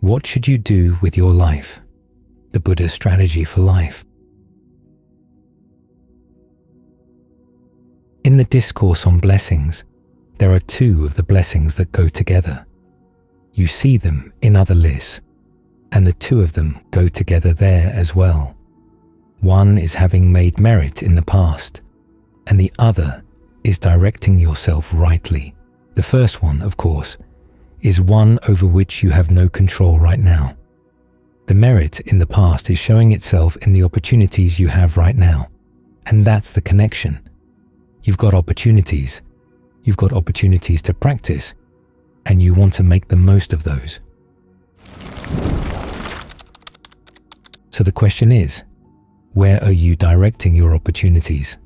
What should you do with your life? The Buddha's strategy for life. In the discourse on blessings, there are two of the blessings that go together. You see them in other lists, and the two of them go together there as well. One is having made merit in the past, and the other is directing yourself rightly. The first one, of course, is one over which you have no control right now. The merit in the past is showing itself in the opportunities you have right now, and that's the connection. You've got opportunities. You've got opportunities to practice, and you want to make the most of those. So the question is, where are you directing your opportunities?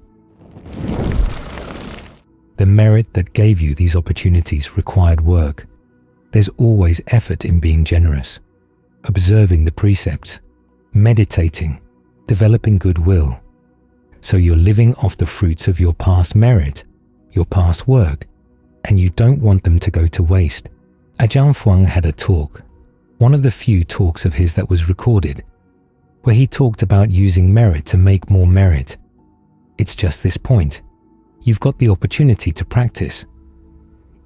The merit that gave you these opportunities required work. There's always effort in being generous, observing the precepts, meditating, developing goodwill. So you're living off the fruits of your past merit, your past work, and you don't want them to go to waste. Ajahn Fuang had a talk, one of the few talks of his that was recorded, where he talked about using merit to make more merit. It's just this point. You've got the opportunity to practice.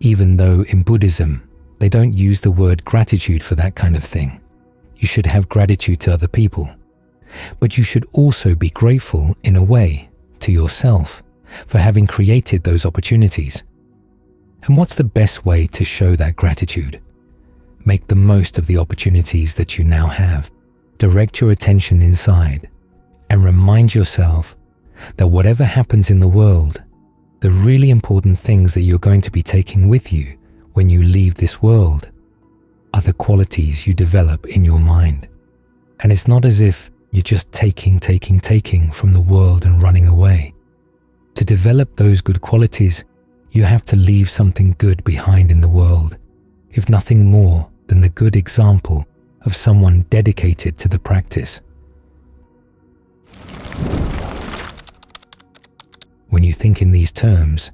Even though in Buddhism, they don't use the word gratitude for that kind of thing. You should have gratitude to other people. But you should also be grateful, in a way, to yourself for having created those opportunities. And what's the best way to show that gratitude? Make the most of the opportunities that you now have. Direct your attention inside and remind yourself that whatever happens in the world, the really important things that you're going to be taking with you when you leave this world are the qualities you develop in your mind. And it's not as if you're just taking from the world and running away. To develop those good qualities, you have to leave something good behind in the world, if nothing more than the good example of someone dedicated to the practice. When you think in these terms,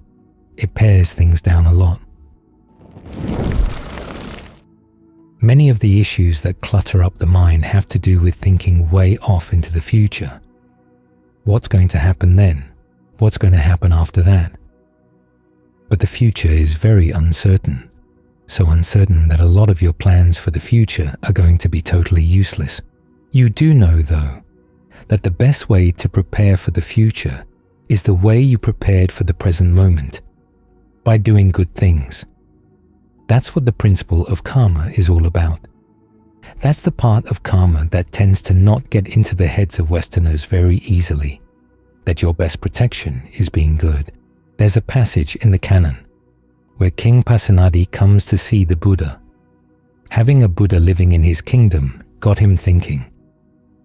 it pares things down a lot. Many of the issues that clutter up the mind have to do with thinking way off into the future. What's going to happen then? What's going to happen after that? But the future is very uncertain. So uncertain that a lot of your plans for the future are going to be totally useless. You do know, though, that the best way to prepare for the future is the way you prepared for the present moment, by doing good things. That's what the principle of karma is all about. That's the part of karma that tends to not get into the heads of Westerners very easily, that your best protection is being good. There's a passage in the canon where King Pasenadi comes to see the Buddha. Having a Buddha living in his kingdom got him thinking.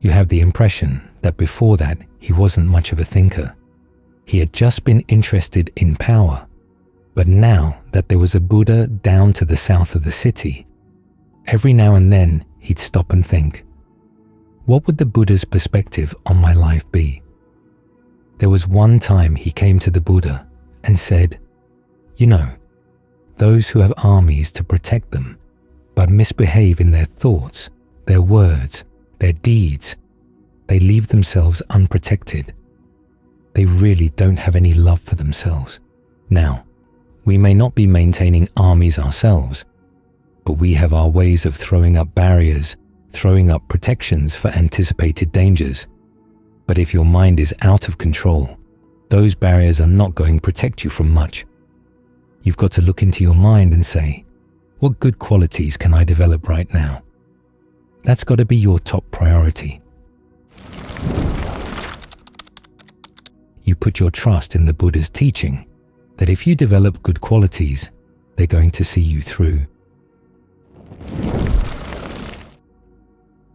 You have the impression that before that he wasn't much of a thinker. He had just been interested in power, but now that there was a Buddha down to the south of the city, every now and then he'd stop and think, what would the Buddha's perspective on my life be? There was one time he came to the Buddha and said, you know, those who have armies to protect them, but misbehave in their thoughts, their words, their deeds, they leave themselves unprotected. They really don't have any love for themselves. Now, we may not be maintaining armies ourselves, but we have our ways of throwing up barriers, throwing up protections for anticipated dangers. But if your mind is out of control, those barriers are not going to protect you from much. You've got to look into your mind and say, what good qualities can I develop right now? That's got to be your top priority. You put your trust in the Buddha's teaching that if you develop good qualities, they're going to see you through.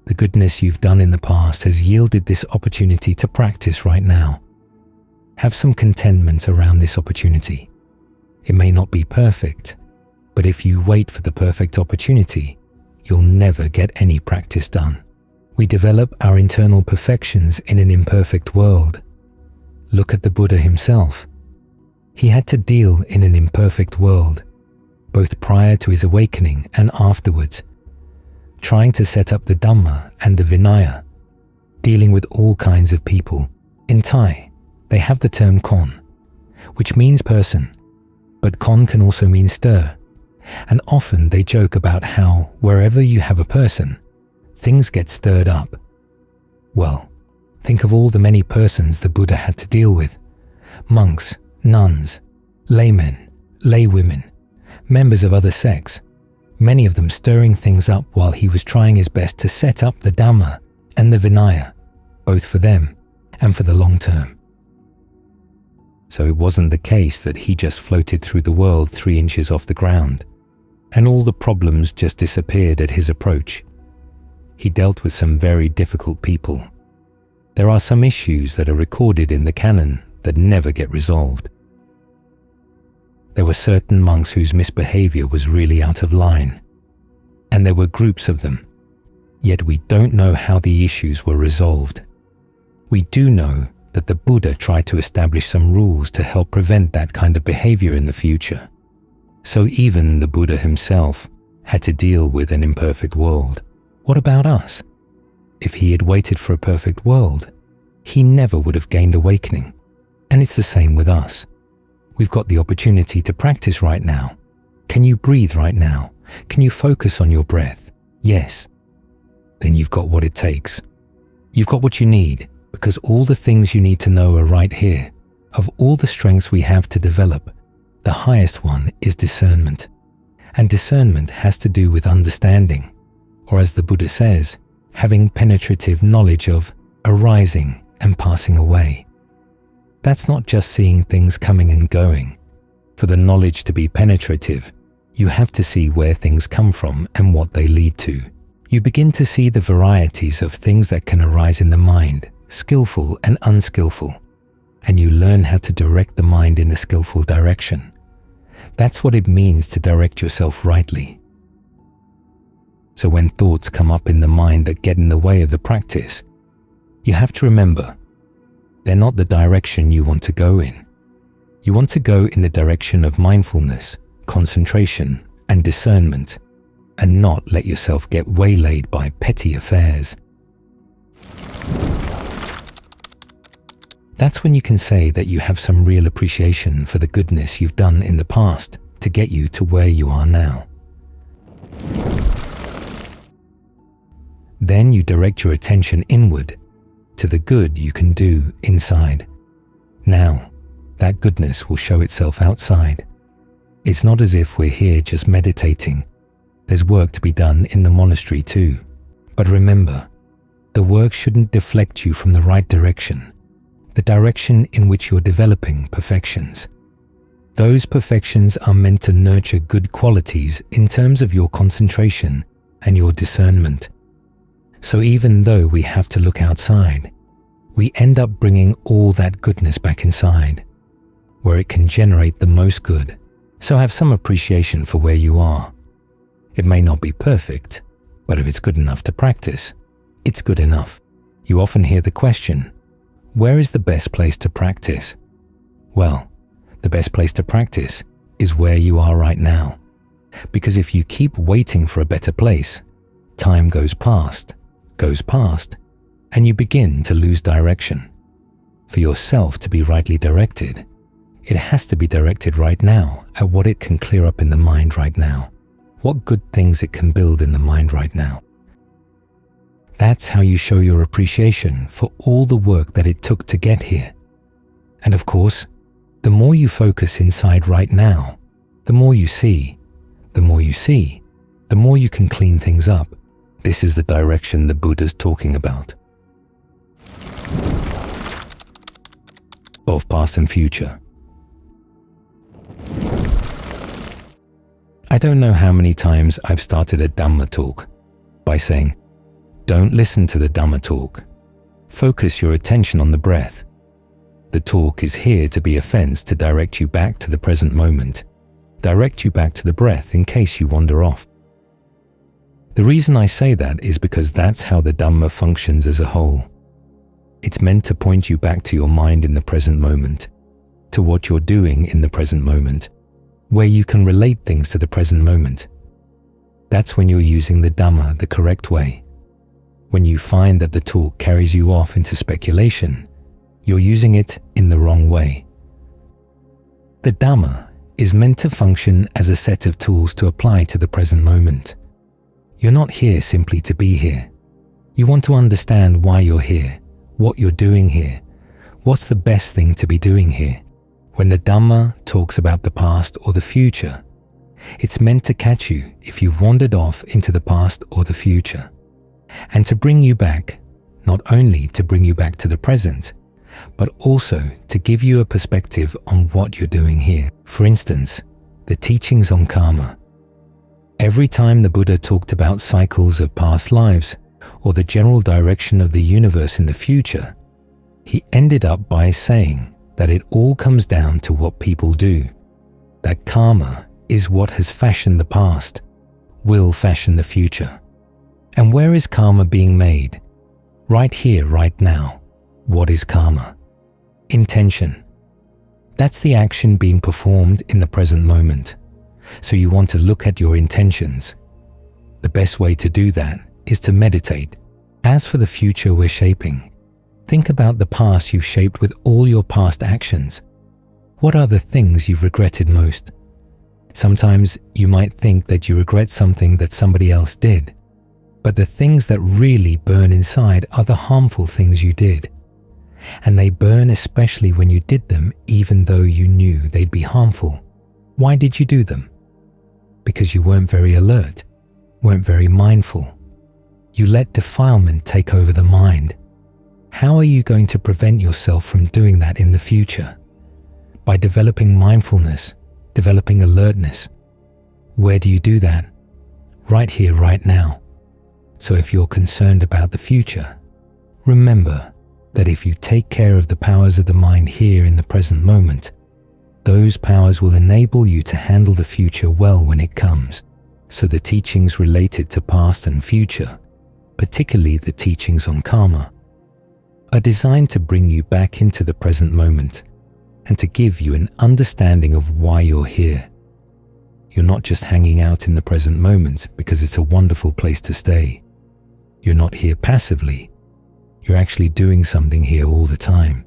The goodness you've done in the past has yielded this opportunity to practice right now. Have some contentment around this opportunity. It may not be perfect, but if you wait for the perfect opportunity, you'll never get any practice done. We develop our internal perfections in an imperfect world. Look at the Buddha himself. He had to deal in an imperfect world, both prior to his awakening and afterwards. trying to set up the Dhamma and the Vinaya, dealing with all kinds of people. In Thai, they have the term kon, which means person, but kon can also mean stir. And often they joke about how wherever you have a person, things get stirred up. Well, think of all the many persons the Buddha had to deal with. Monks, nuns, laymen, laywomen, members of other sects, many of them stirring things up while he was trying his best to set up the Dhamma and the Vinaya, both for them and for the long term. So it wasn't the case that he just floated through the world 3 inches off the ground, and all the problems just disappeared at his approach. He dealt with some very difficult people. There are some issues that are recorded in the canon that never get resolved. There were certain monks whose misbehavior was really out of line, and there were groups of them, yet we don't know how the issues were resolved. We do know that the Buddha tried to establish some rules to help prevent that kind of behavior in the future. So even the Buddha himself had to deal with an imperfect world. What about us? If he had waited for a perfect world, he never would have gained awakening. And it's the same with us. We've got the opportunity to practice right now. Can you breathe right now? Can you focus on your breath? Yes. Then you've got what it takes. You've got what you need, because all the things you need to know are right here. Of all the strengths we have to develop, the highest one is discernment. And discernment has to do with understanding, or as the Buddha says, having penetrative knowledge of arising and passing away. That's not just seeing things coming and going. For the knowledge to be penetrative, you have to see where things come from and what they lead to. You begin to see the varieties of things that can arise in the mind, skillful and unskillful, and you learn how to direct the mind in a skillful direction. That's what it means to direct yourself rightly. So when thoughts come up in the mind that get in the way of the practice, you have to remember, they're not the direction you want to go in. You want to go in the direction of mindfulness, concentration, and discernment, and not let yourself get waylaid by petty affairs. That's when you can say that you have some real appreciation for the goodness you've done in the past to get you to where you are now. Then you direct your attention inward to the good you can do inside. Now, that goodness will show itself outside. It's not as if we're here just meditating. There's work to be done in the monastery too. But remember, the work shouldn't deflect you from the right direction, the direction in which you're developing perfections. Those perfections are meant to nurture good qualities in terms of your concentration and your discernment. So even though we have to look outside, we end up bringing all that goodness back inside, where it can generate the most good. So have some appreciation for where you are. It may not be perfect, but if it's good enough to practice, it's good enough. You often hear the question, where is the best place to practice? Well, the best place to practice is where you are right now. Because if you keep waiting for a better place, time goes past, and you begin to lose direction. For yourself to be rightly directed, it has to be directed right now at what it can clear up in the mind right now, what good things it can build in the mind right now. That's how you show your appreciation for all the work that it took to get here. And of course, the more you focus inside right now, the more you see, the more you can clean things up. This is the direction the Buddha's talking about. Of past and future. I don't know how many times I've started a Dhamma talk by saying, don't listen to the Dhamma talk. Focus your attention on the breath. The talk is here to be a fence to direct you back to the present moment, direct you back to the breath in case you wander off. The reason I say that is because that's how the Dhamma functions as a whole. It's meant to point you back to your mind in the present moment, to what you're doing in the present moment, where you can relate things to the present moment. That's when you're using the Dhamma the correct way. When you find that the talk carries you off into speculation, you're using it in the wrong way. The Dhamma is meant to function as a set of tools to apply to the present moment. You're not here simply to be here. You want to understand why you're here, what you're doing here, what's the best thing to be doing here. When the Dhamma talks about the past or the future, it's meant to catch you if you've wandered off into the past or the future, and to bring you back, not only to bring you back to the present, but also to give you a perspective on what you're doing here. For instance, the teachings on karma. Every time the Buddha talked about cycles of past lives or the general direction of the universe in the future, he ended up by saying that it all comes down to what people do, that karma is what has fashioned the past, will fashion the future. And where is karma being made? Right here, right now. What is karma? Intention. That's the action being performed in the present moment. So you want to look at your intentions. The best way to do that is to meditate. As for the future we're shaping, think about the past you've shaped with all your past actions. What are the things you've regretted most? Sometimes you might think that you regret something that somebody else did, but the things that really burn inside are the harmful things you did. And they burn especially when you did them even though you knew they'd be harmful. Why did you do them? Because you weren't very alert, weren't very mindful. You let defilement take over the mind. How are you going to prevent yourself from doing that in the future? By developing mindfulness, developing alertness. Where do you do that? Right here, right now. So if you're concerned about the future, remember that if you take care of the powers of the mind here in the present moment, those powers will enable you to handle the future well when it comes. So the teachings related to past and future, particularly the teachings on karma, are designed to bring you back into the present moment and to give you an understanding of why you're here. You're not just hanging out in the present moment because it's a wonderful place to stay. You're not here passively. You're actually doing something here all the time.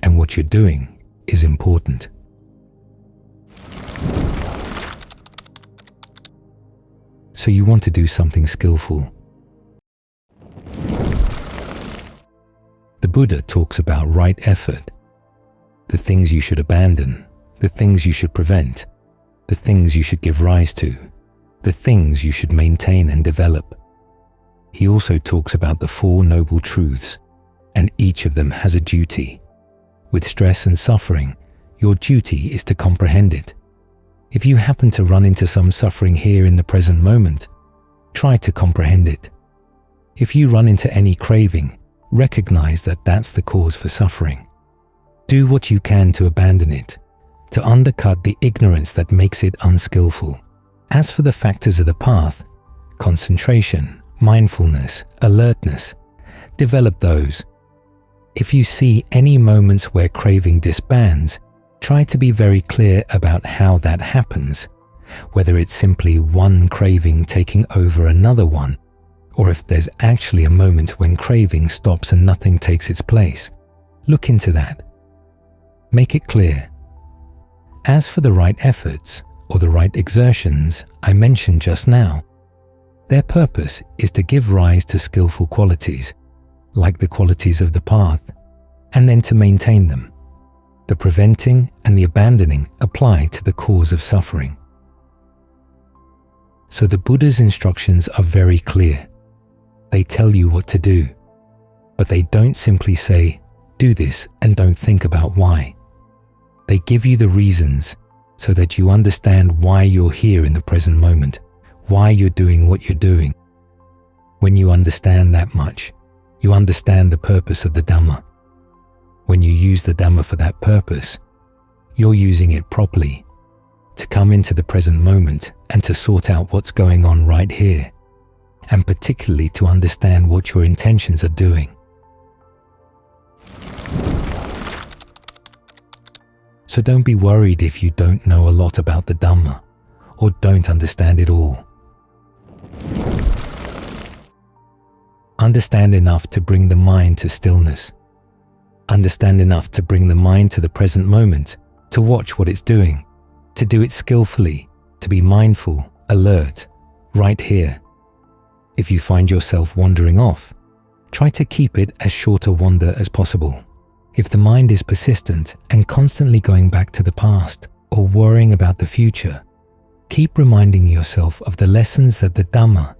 And what you're doing is important. So you want to do something skillful. The Buddha talks about right effort, the things you should abandon, the things you should prevent, the things you should give rise to, the things you should maintain and develop. He also talks about the Four Noble Truths, and each of them has a duty. With stress and suffering, your duty is to comprehend it. If you happen to run into some suffering here in the present moment, try to comprehend it. If you run into any craving, recognize that that's the cause for suffering. Do what you can to abandon it, to undercut the ignorance that makes it unskillful. As for the factors of the path, concentration, mindfulness, alertness, develop those. If you see any moments where craving disbands, try to be very clear about how that happens, whether it's simply one craving taking over another one, or if there's actually a moment when craving stops and nothing takes its place. Look into that. Make it clear. As for the right efforts, or the right exertions I mentioned just now, their purpose is to give rise to skillful qualities, like the qualities of the path, and then to maintain them. The preventing and the abandoning apply to the cause of suffering. So the Buddha's instructions are very clear. They tell you what to do, but they don't simply say, do this and don't think about why. They give you the reasons so that you understand why you're here in the present moment, why you're doing what you're doing. When you understand that much, you understand the purpose of the Dhamma. When you use the Dhamma for that purpose, you're using it properly, to come into the present moment and to sort out what's going on right here, and particularly to understand what your intentions are doing. So don't be worried if you don't know a lot about the Dhamma or don't understand it all. understand enough to bring the mind to stillness. Understand enough to bring the mind to the present moment, to watch what it's doing, to do it skillfully, to be mindful, alert, right here. If you find yourself wandering off, try to keep it as short a wander as possible. If the mind is persistent and constantly going back to the past or worrying about the future, keep reminding yourself of the lessons that the Dhamma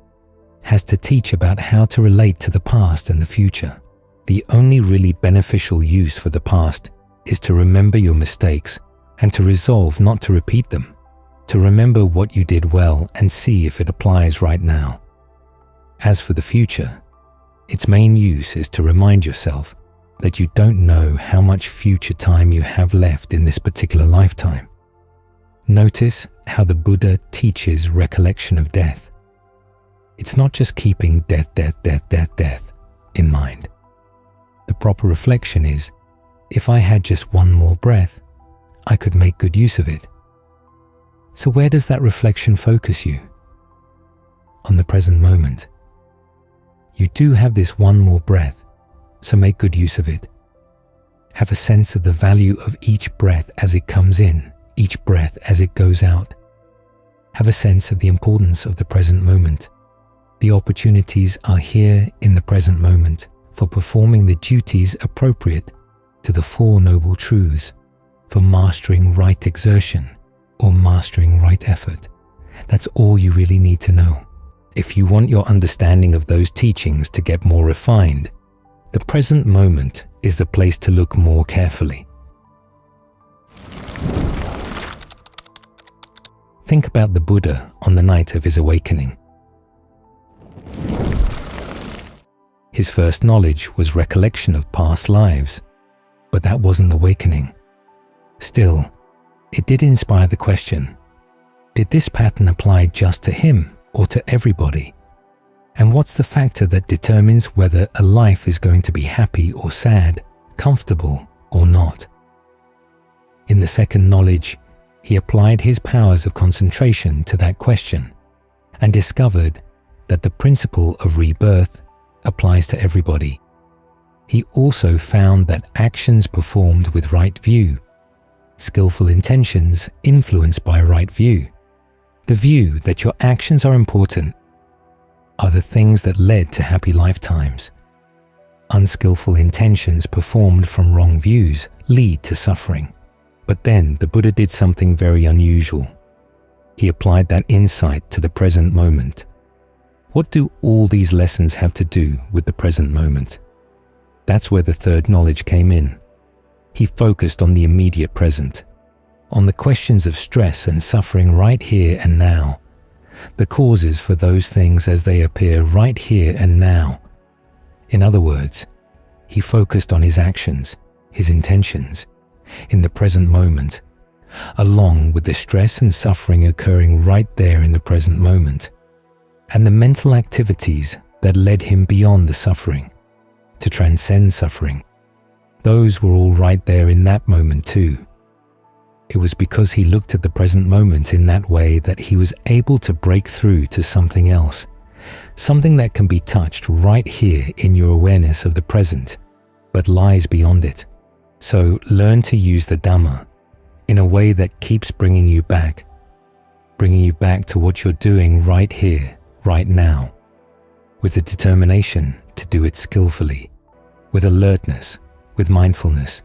has to teach about how to relate to the past and the future. The only really beneficial use for the past is to remember your mistakes and to resolve not to repeat them, to remember what you did well and see if it applies right now. As for the future, its main use is to remind yourself that you don't know how much future time you have left in this particular lifetime. Notice how the Buddha teaches recollection of death. It's not just keeping death in mind. The proper reflection is, if I had just one more breath, I could make good use of it. So where does that reflection focus you? On the present moment. You do have this one more breath, so make good use of it. Have a sense of the value of each breath as it comes in, each breath as it goes out. Have a sense of the importance of the present moment. The opportunities are here in the present moment for performing the duties appropriate to the Four Noble Truths, for mastering right exertion or mastering right effort. That's all you really need to know. If you want your understanding of those teachings to get more refined, the present moment is the place to look more carefully. Think about the Buddha on the night of his awakening. His first knowledge was recollection of past lives, but that wasn't awakening. Still, it did inspire the question, did this pattern apply just to him or to everybody? And what's the factor that determines whether a life is going to be happy or sad, comfortable or not? In the second knowledge, he applied his powers of concentration to that question and discovered that the principle of rebirth applies to everybody. He also found that actions performed with right view, skillful intentions influenced by right view, the view that your actions are important, are the things that led to happy lifetimes. Unskillful intentions performed from wrong views lead to suffering. But then the Buddha did something very unusual. He applied that insight to the present moment. What do all these lessons have to do with the present moment? That's where the third knowledge came in. He focused on the immediate present, on the questions of stress and suffering right here and now, the causes for those things as they appear right here and now. In other words, he focused on his actions, his intentions, in the present moment, along with the stress and suffering occurring right there in the present moment, and the mental activities that led him beyond the suffering, to transcend suffering. Those were all right there in that moment too. It was because he looked at the present moment in that way that he was able to break through to something else, something that can be touched right here in your awareness of the present, but lies beyond it. So learn to use the Dhamma in a way that keeps bringing you back to what you're doing right here, right now, with the determination to do it skillfully, with alertness, with mindfulness.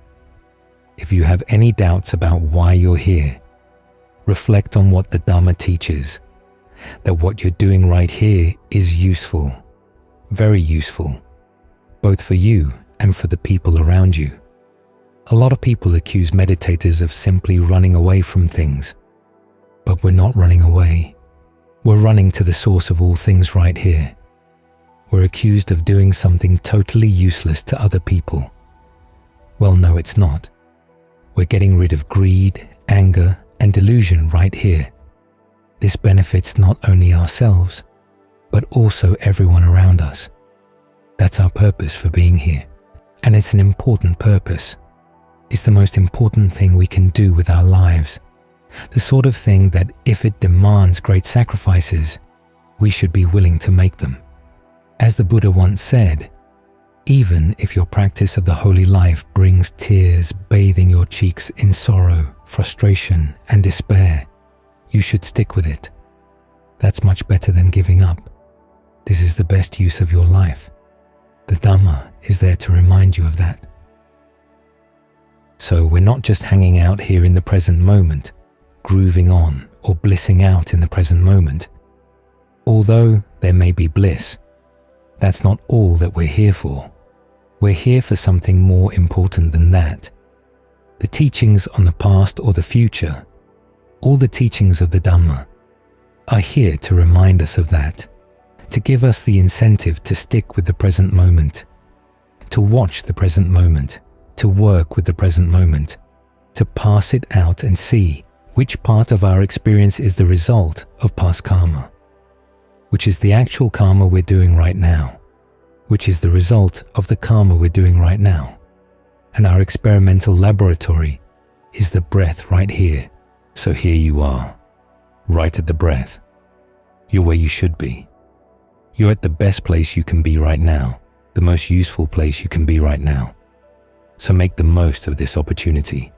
If you have any doubts about why you're here, reflect on what the Dhamma teaches, that what you're doing right here is useful, very useful, both for you and for the people around you. A lot of people accuse meditators of simply running away from things, but we're not running away. We're running to the source of all things right here. We're accused of doing something totally useless to other people. Well, no, it's not. We're getting rid of greed, anger, and delusion right here. This benefits not only ourselves, but also everyone around us. That's our purpose for being here. And it's an important purpose. It's the most important thing we can do with our lives. The sort of thing that if it demands great sacrifices, we should be willing to make them. As the Buddha once said, even if your practice of the holy life brings tears bathing your cheeks in sorrow, frustration, and despair, you should stick with it. That's much better than giving up. This is the best use of your life. The Dhamma is there to remind you of that. So we're not just hanging out here in the present moment, grooving on or blissing out in the present moment. Although there may be bliss, that's not all that we're here for. We're here for something more important than that. The teachings on the past or the future, all the teachings of the Dhamma, are here to remind us of that, to give us the incentive to stick with the present moment, to watch the present moment, to work with the present moment, to pass it out and see which part of our experience is the result of past karma, which is the actual karma we're doing right now, which is the result of the karma we're doing right now. And our experimental laboratory is the breath right here. So here you are, right at the breath. You're where you should be. You're at the best place you can be right now, the most useful place you can be right now. So make the most of this opportunity.